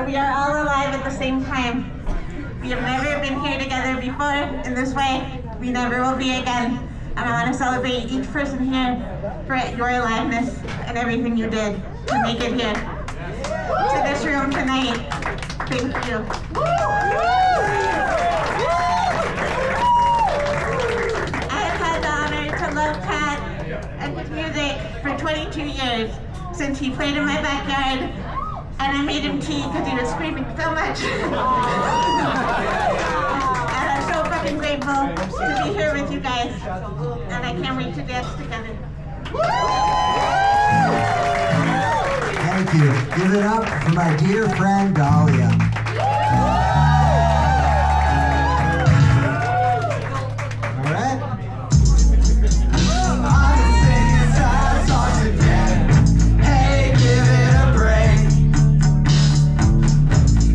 we are all alive at the same time. We have never been here together before in this way. We never will be again. And I want to celebrate each person here for your aliveness and everything you did to make it here. To this room tonight, thank you. I have had the honor to love Pat and his music for 22 years, since he played in my backyard and I made him tea because he was screaming so much. And I'm so fucking grateful to be here with you guys, and I can't wait to dance together. Thank you. Give it up for my dear friend Dahlia. All right. Hey, give it a break.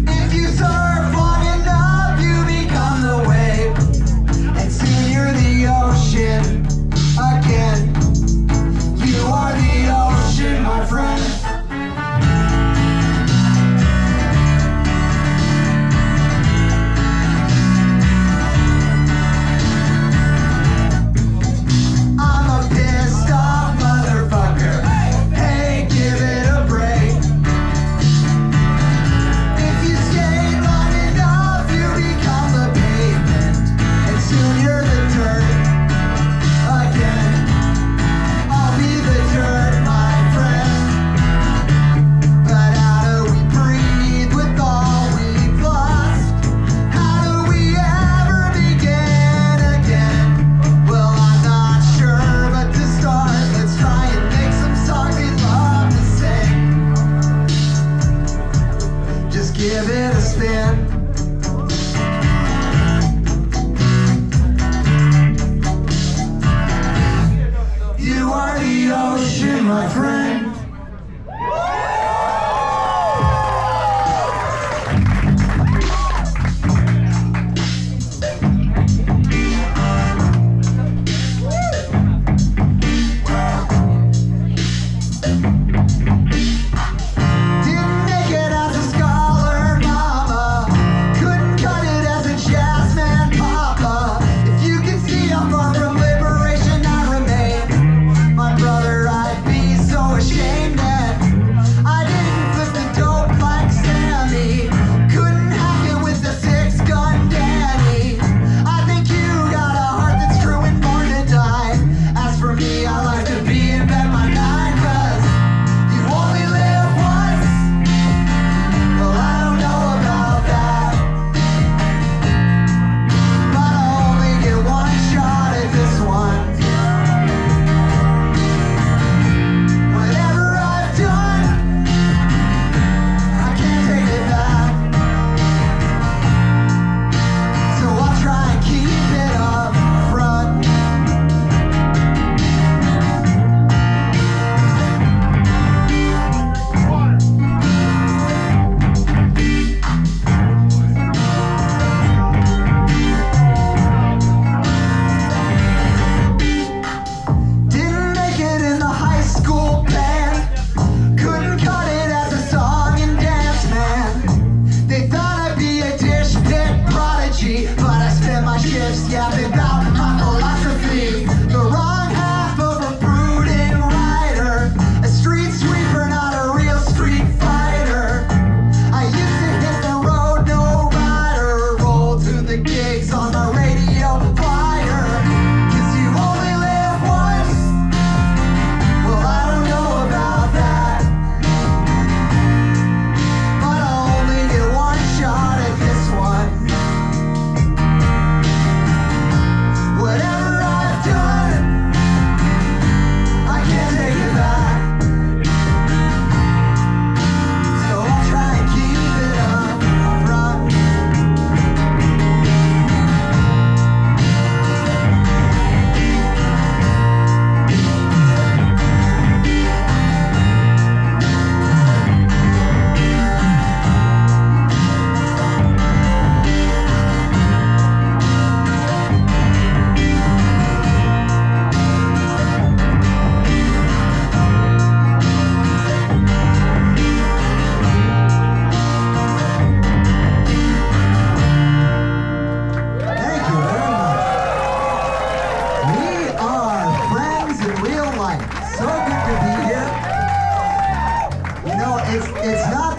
If you surf long enough, you become the wave, and soon you're the ocean again. You are the ocean, my friend.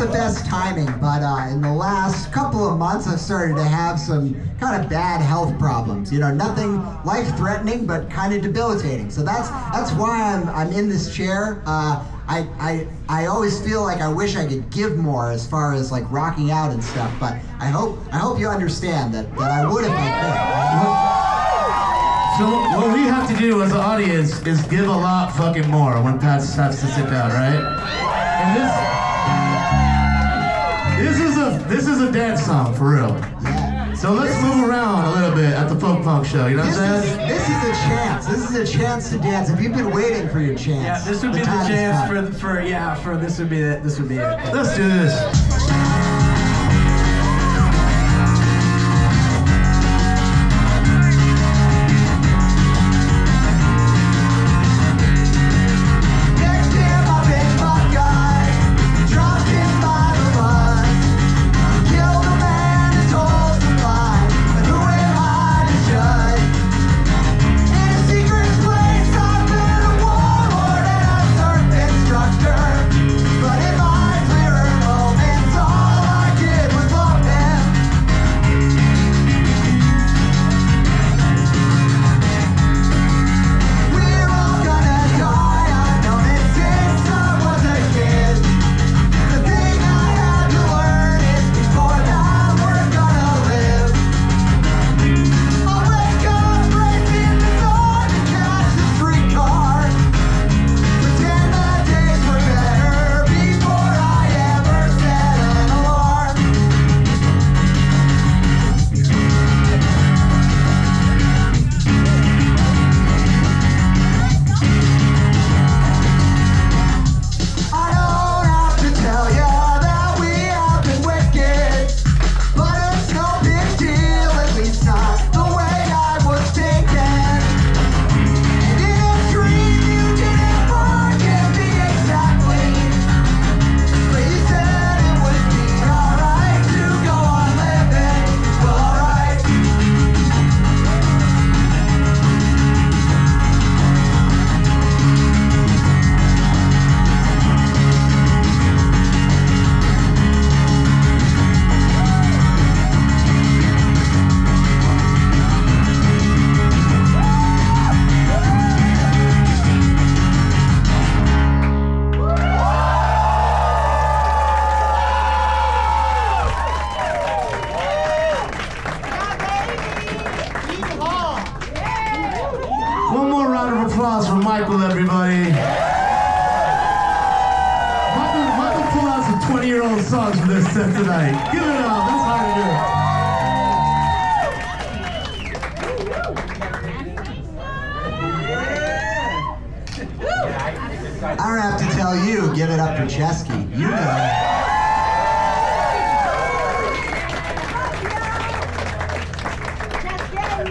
the best timing, but in the last couple of months, I've started to have some kind of bad health problems. You know, nothing life-threatening, but kind of debilitating. So that's why I'm in this chair. I always feel like I wish I could give more as far as like rocking out and stuff, but I hope you understand that I would if I could. So what we have to do as an audience is give a lot fucking more when Pat has to sit down, right? And this is a dance song for real. Yeah. So let's move around a little bit at the folk punk show. You know what I'm saying? This is a chance. This is a chance to dance. If you've been waiting for your chance, Yeah, this would be the chance for this would be it. This would be it. Let's do this. But in my clearer moments, all I did was love them. We're all gonna die, I know it since I was a kid. The thing I had to learn is before that we're gonna live. I'll wake up, race in the dark and catch the streetcar. Pretend the days were better before I ever set an alarm. I don't have to tell ya that we have been wicked, but it's no big deal, at least not the way I was taken. And in a dream you didn't forget me exactly, but you said it would be alright to go on living. Well, alright. One more round of applause for Michael, everybody. Michael pulled out some 20-year-old songs for this set tonight. Give it up. That's hard to do. I don't have to tell you, give it up for Chesky. You know.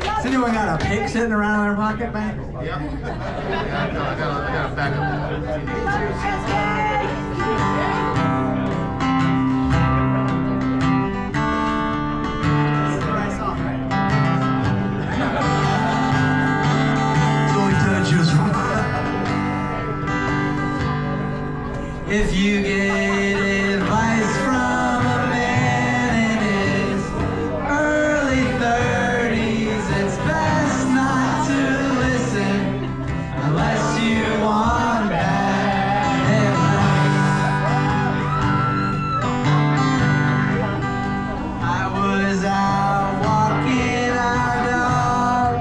Has anyone got a pig sitting around in their pocket, man? Yep. I got a backup. It's only 10 juice from. If you get advice from a man in his early 30s, it's best not to listen unless you want bad advice. I was out walking our dog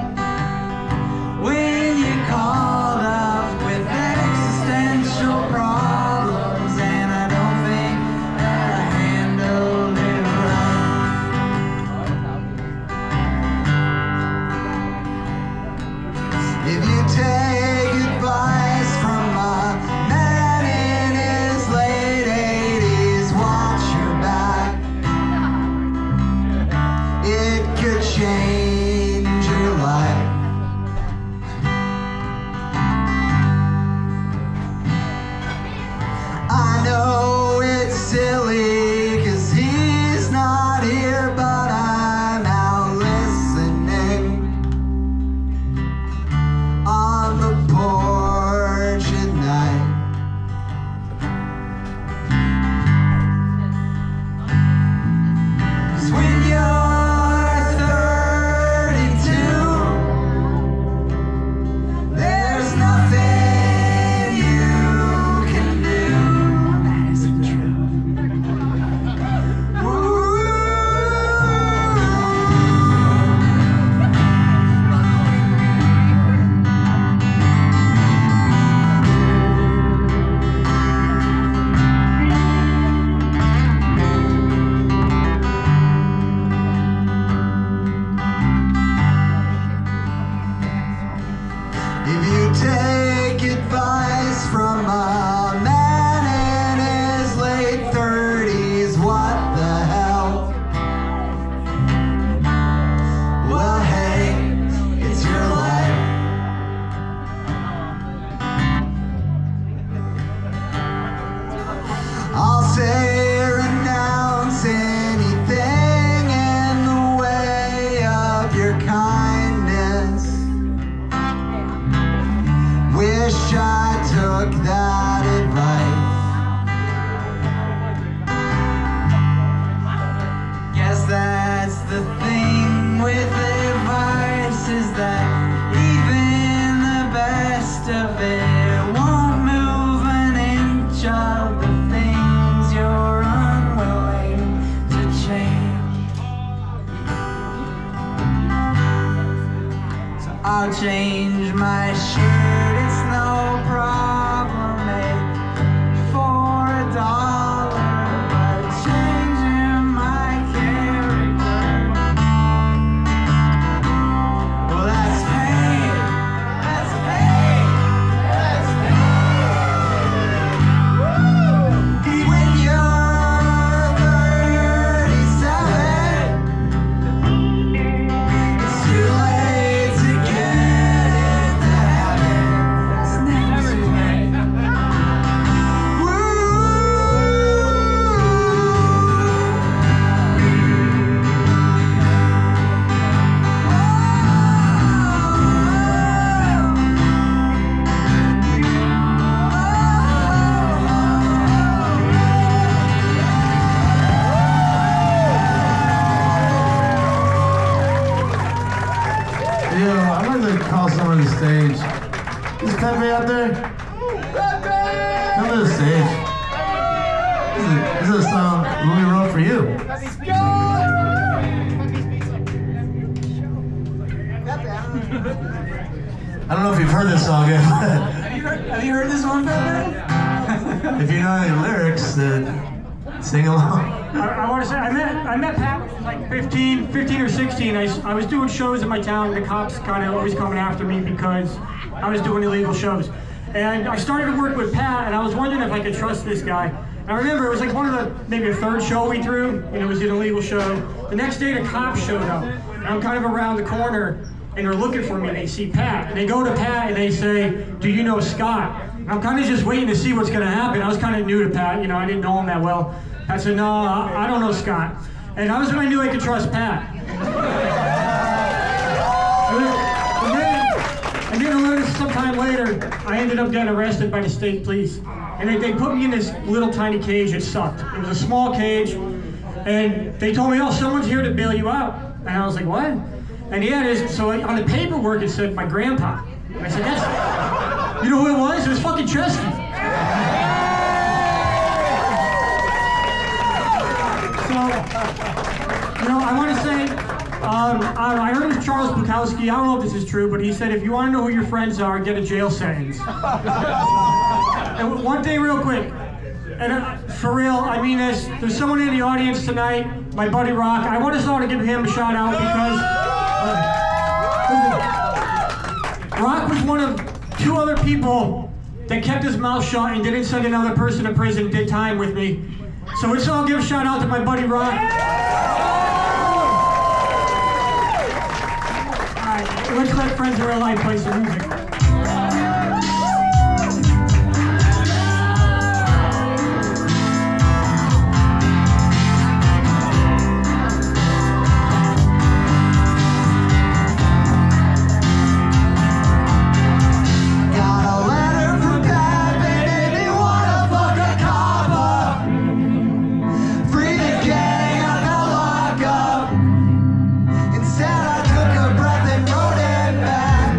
when you called up with existential problems, and I don't think that I handled it right. If you take advice from a man in his late 80s, watch your back. It could change your life. I know it's silly 'cause he's not here, but I'm out listening on If you take advice from a man in his late 30s, what the hell? Well, hey, it's your life. I'll say renounce anything in the way of your kindness. Wish I took that advice. Guess that's the thing with advice, is that even the best of it won't move an inch of the things you're unwilling to change. So I'll change my shirt, it's no problem, mate, for $1. But changing my character, well, that's pain. That's pain. That's pain. When you're 37, it's too late to get into heaven. It's never too late. Yo, I'd like to call someone to the stage. Is Pepe out there? Come to the stage. This is a song Louis wrote for you. I don't know if you've heard this song yet, but Have you heard this one, Pepe? if you know any lyrics, then sing along. I want to say, I met Pat when I was like 15 or 16. I was doing shows in my town. The cops kind of always coming after me because I was doing illegal shows. And I started to work with Pat, and I was wondering if I could trust this guy. And I remember it was like one of the, maybe a third show we threw, and it was an illegal show. The next day, the cops showed up, and I'm kind of around the corner, and they're looking for me, and they see Pat. And they go to Pat, and they say, "Do you know Scott?" And I'm kind of just waiting to see what's going to happen. I was kind of new to Pat, you know, I didn't know him that well. I said, "No, I don't know Scott." And that was when I knew I could trust Pat. And then a little sometime later, I ended up getting arrested by the state police. And they put me in this little tiny cage. It sucked. It was a small cage. And they told me, "Oh, someone's here to bail you out." And I was like, "What?" And yeah, so on the paperwork it said my grandpa. And I said, "That's," you know who it was? It was fucking Chesky. So, you know, I want to say, I heard it was Charles Bukowski. I don't know if this is true, but he said, if you want to know who your friends are, get a jail sentence. And one thing real quick, and for real, I mean this, there's someone in the audience tonight, my buddy Rock. I want us all to give him a shout out because Rock was one of 2 other people that kept his mouth shut and didn't send another person to prison, did time with me. So let's all give a shout out to my buddy Rock. Alright, let's let Friends in Real Life play some music. Instead, I took a breath and wrote it back.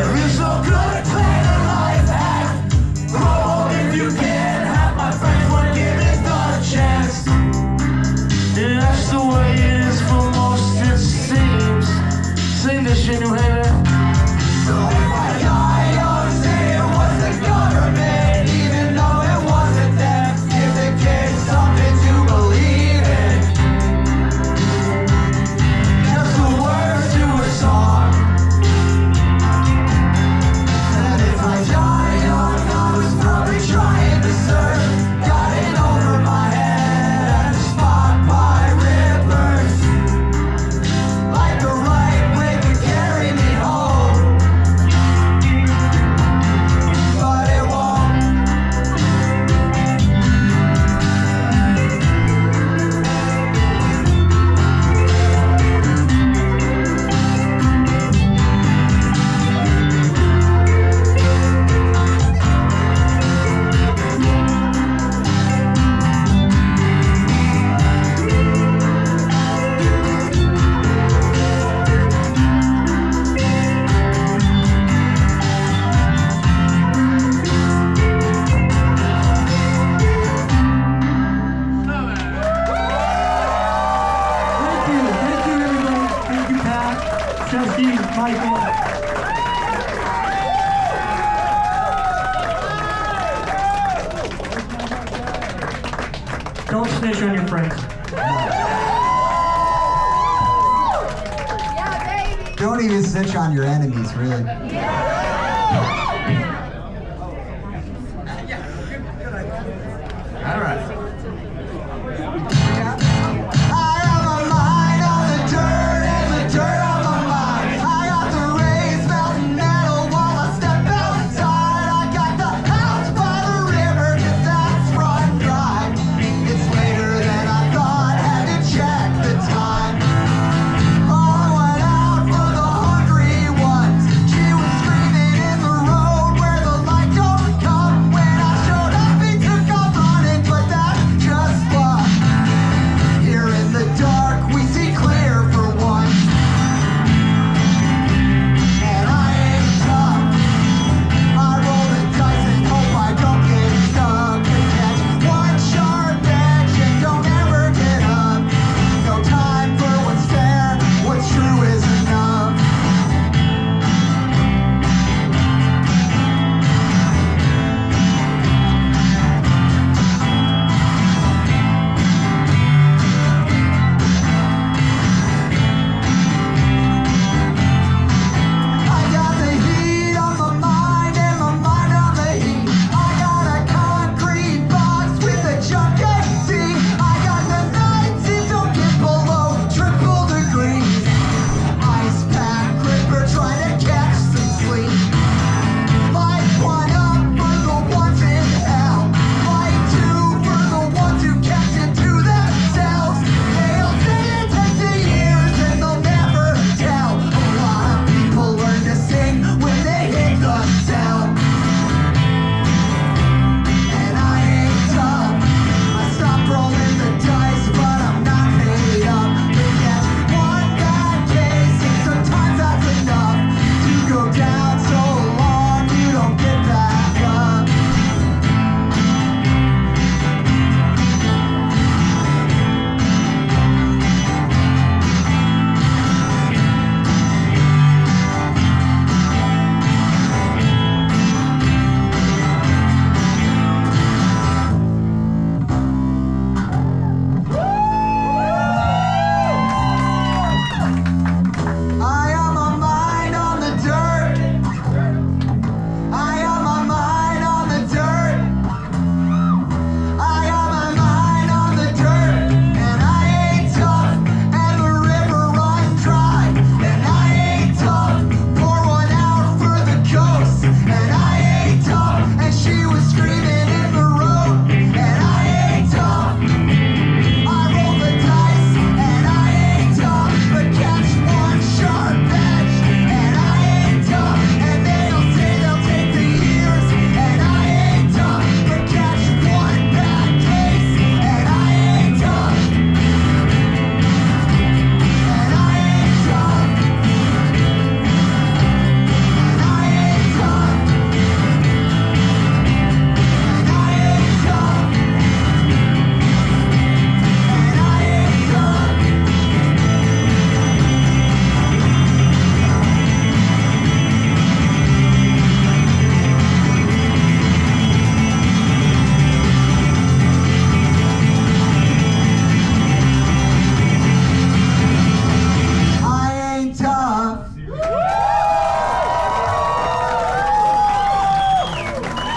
Yeah. Feels so good to play the life hack. Grow old if you can. Half my friends wouldn't give me the chance. Yeah, that's the way it is for most, it seems. Sing this shit, New Haven. So if I die young, say it was the government, even though it wasn't them. Give the kids something to believe in. Just the words to a song. And if I die young, I was probably trying to serve. Got in over my head at the spot by rivers. Like the right way to carry me home. But it won't. Thank you everybody. Thank you, Pat, Chesky, Michael. Don't snitch on your friends. Don't even snitch on your enemies, really. All right. I have my mind on the dirt and the dirt on my mind. I got the rays melting metal while I step outside. I got the house by the river 'cause that's run dry. It's later than I thought, had to check the time. Oh, I went out for the hungry ones. She was screaming in the road where the light don't come. When I showed up, he took off running, but that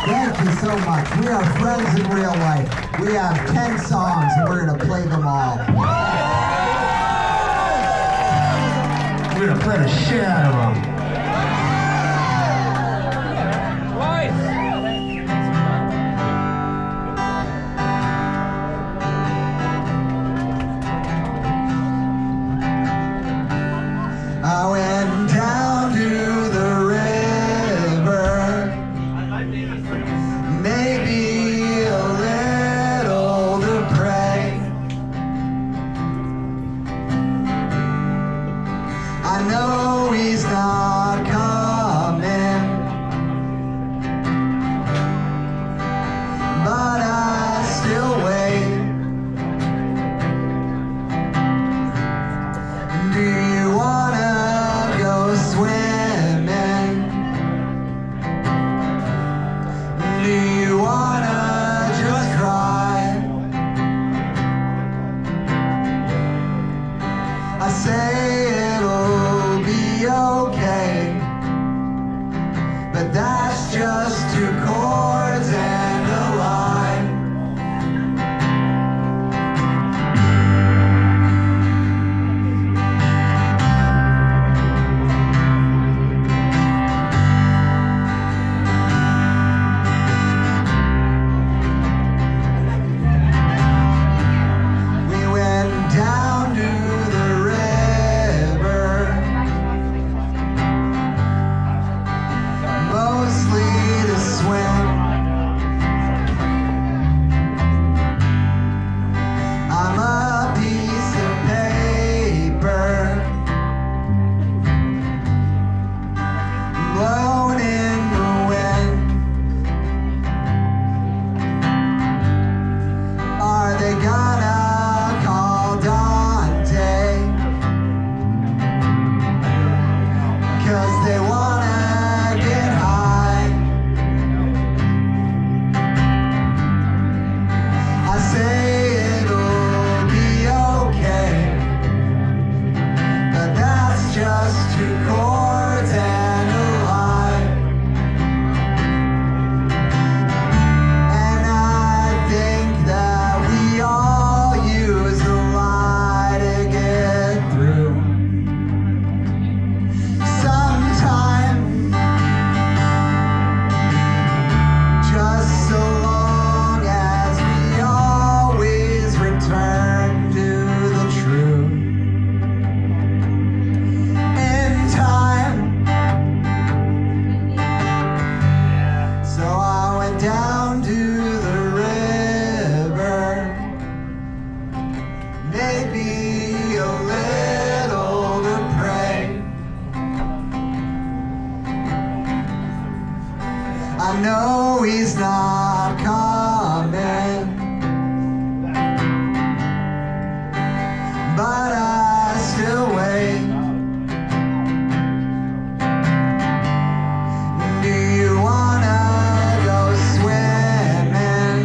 Thank you so much. We are friends in real life. We have 10 songs and we're gonna play them all. We're gonna play the shit out of them. I went down to the river, maybe a little to pray. I know he's not coming, but I still wait. Do you wanna go swimming? Do you wanna just cry? I say it'll be okay, but that's just 2 chords and a line. We went down to the river, mostly to swim. I'm a piece of paper blown in the wind. Are they gonna call Dante? 'Cause they wanna get high. I say it'll be okay, but that's just 2 chords and a line. And I think that we all use the lie to get through. Sometime, just so long as we always return to the truth. In time, so I went down to the river, maybe a little to pray. I know he's not coming, but I still wait. Do you wanna go swimming?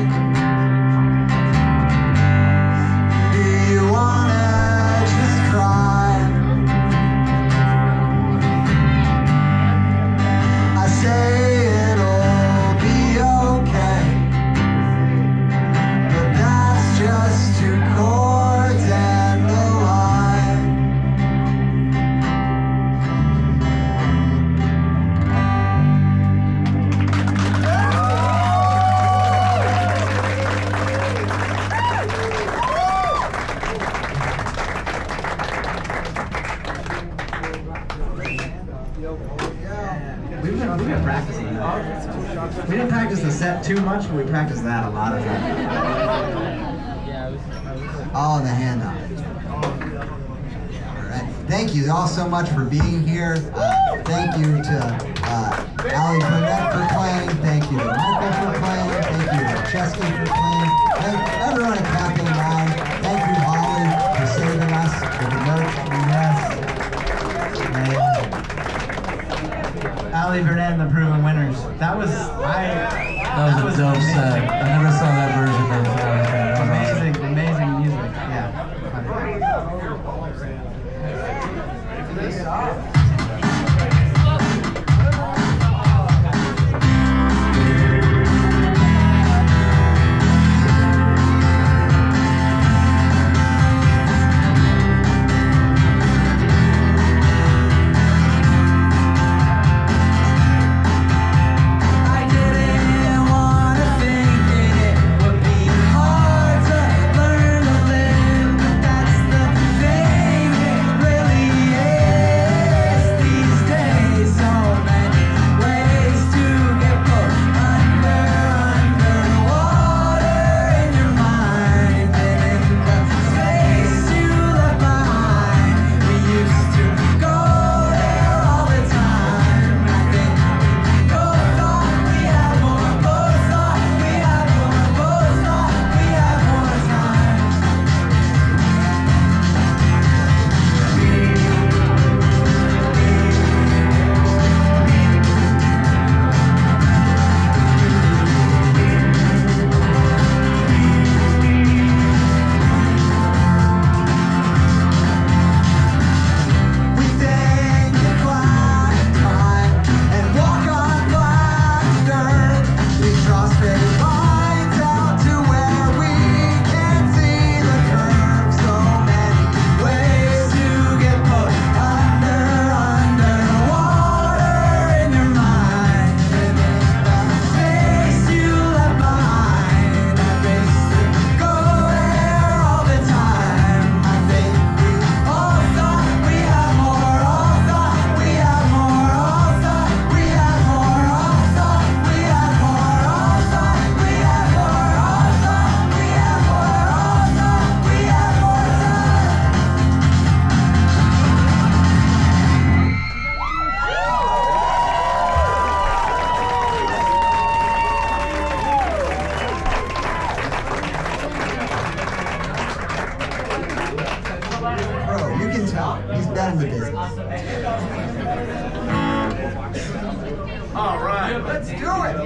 Do you wanna just cry? I say it'll be okay, but that's just 2 chords and a line. We've been practicing that. We didn't practice the set too much, but we practiced that a lot of times. All in the handout. All right. Thank you all so much for being here. Thank you to Ali Burnett for playing. Thank you to Michael for playing. Thank you to Chesky for playing. Thank everyone at Clapping Loud. Thank you, Holly, for saving us with the merch. Ali Burnett and the Proven Winners. That was That was a dope amazing. set. I never saw that version of that. That was awesome. Amazing music. Yeah. All right. Let's do it.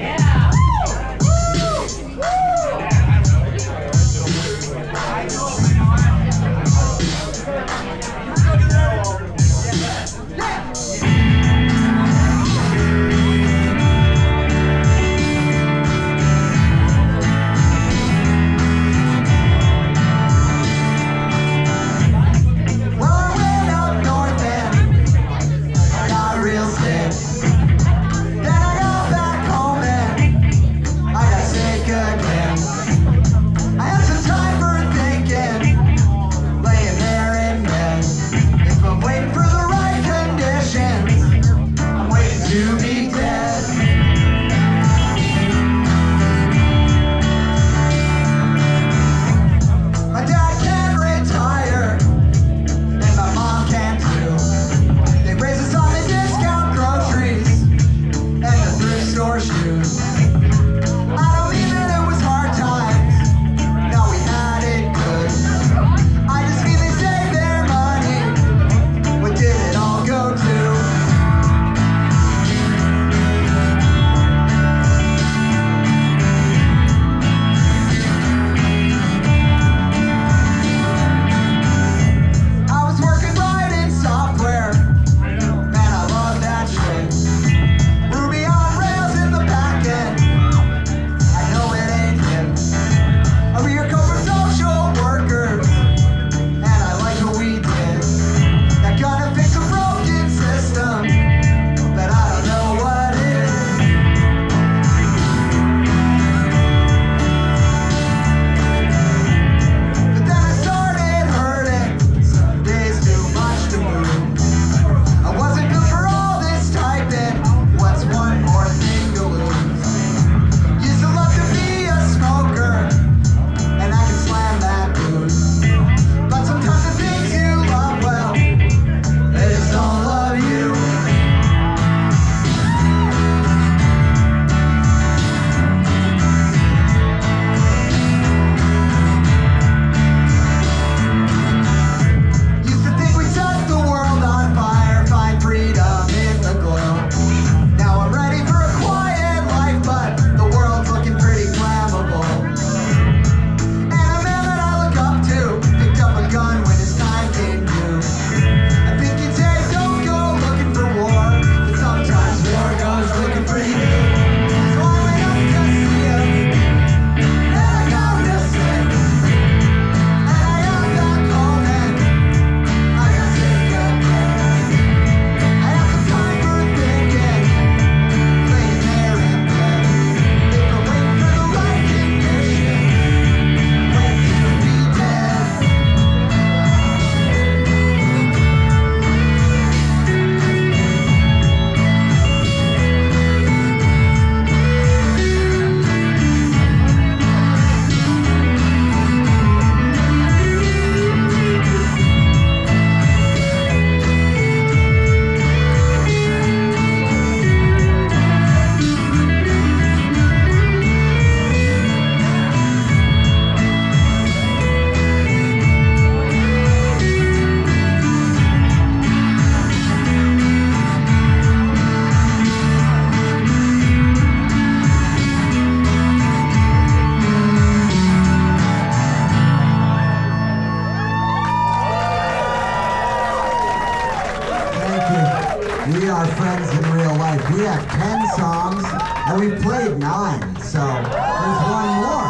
We are friends in real life. We have 10 songs, and we've played 9, so there's one more.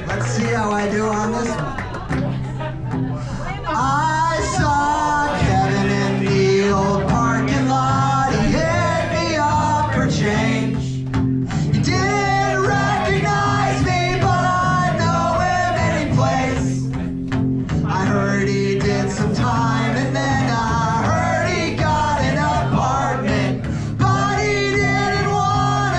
Let's see how I do on this one. I saw Kevin in the old parking lot. He hit me up for change. He didn't recognize me, but I know him any place. I heard he did some time, and then I heard he got an apartment, but he didn't want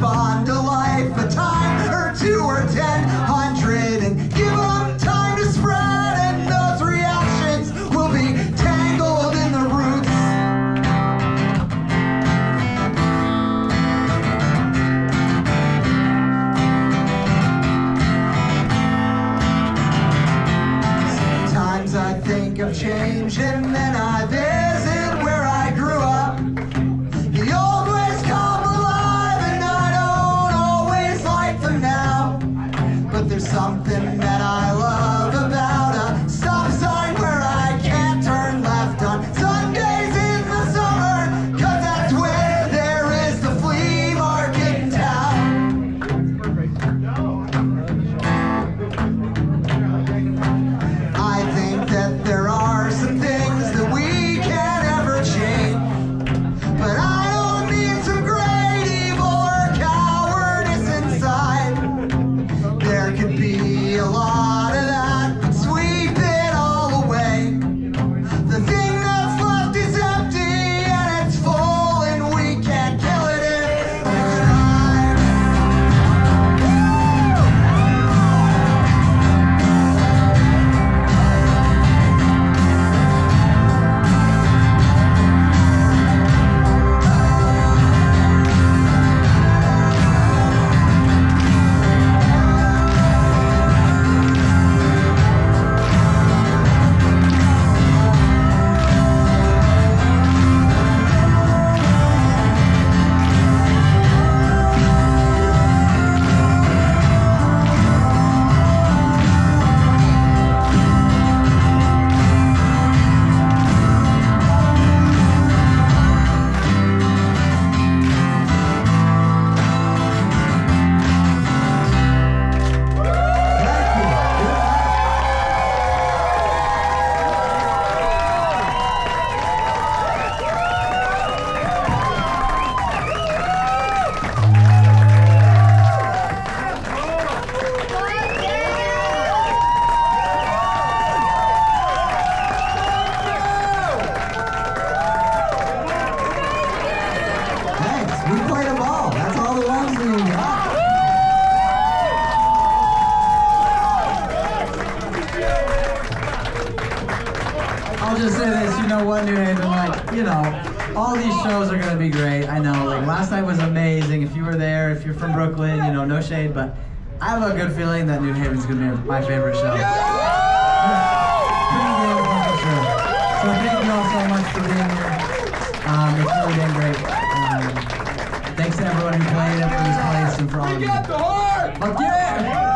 respond to life a time or 2 or 10, 100, and give them time to spread, and those reactions will be tangled in the roots. Sometimes I think of change, and then I visit where I grew up. The old ways come alive, and I don't always like them now. But there's something that I love about a stop sign where I can't turn left on Sundays in the summer, 'cause that's where there is the flea market in town. I think that there are some things that we can't ever change, but I don't mean some great evil or cowardice inside. There could be a lot of that, but sweep it all away. The thing that's left is empty, and it's full, and we can't kill it if we try. Thanks. We played them all. That's all the ones we got. I'll just say this, you know what, New Haven, like, you know, all these shows are gonna be great. I know, like, last night was amazing. If you were there, if you're from Brooklyn, you know, no shade, but I have a good feeling that New Haven's gonna be my favorite show. Pretty damn fun for sure. So thank you all so much for being here. It's really been great. Thanks to everyone who played up for this place and for all of you. Fuck yeah!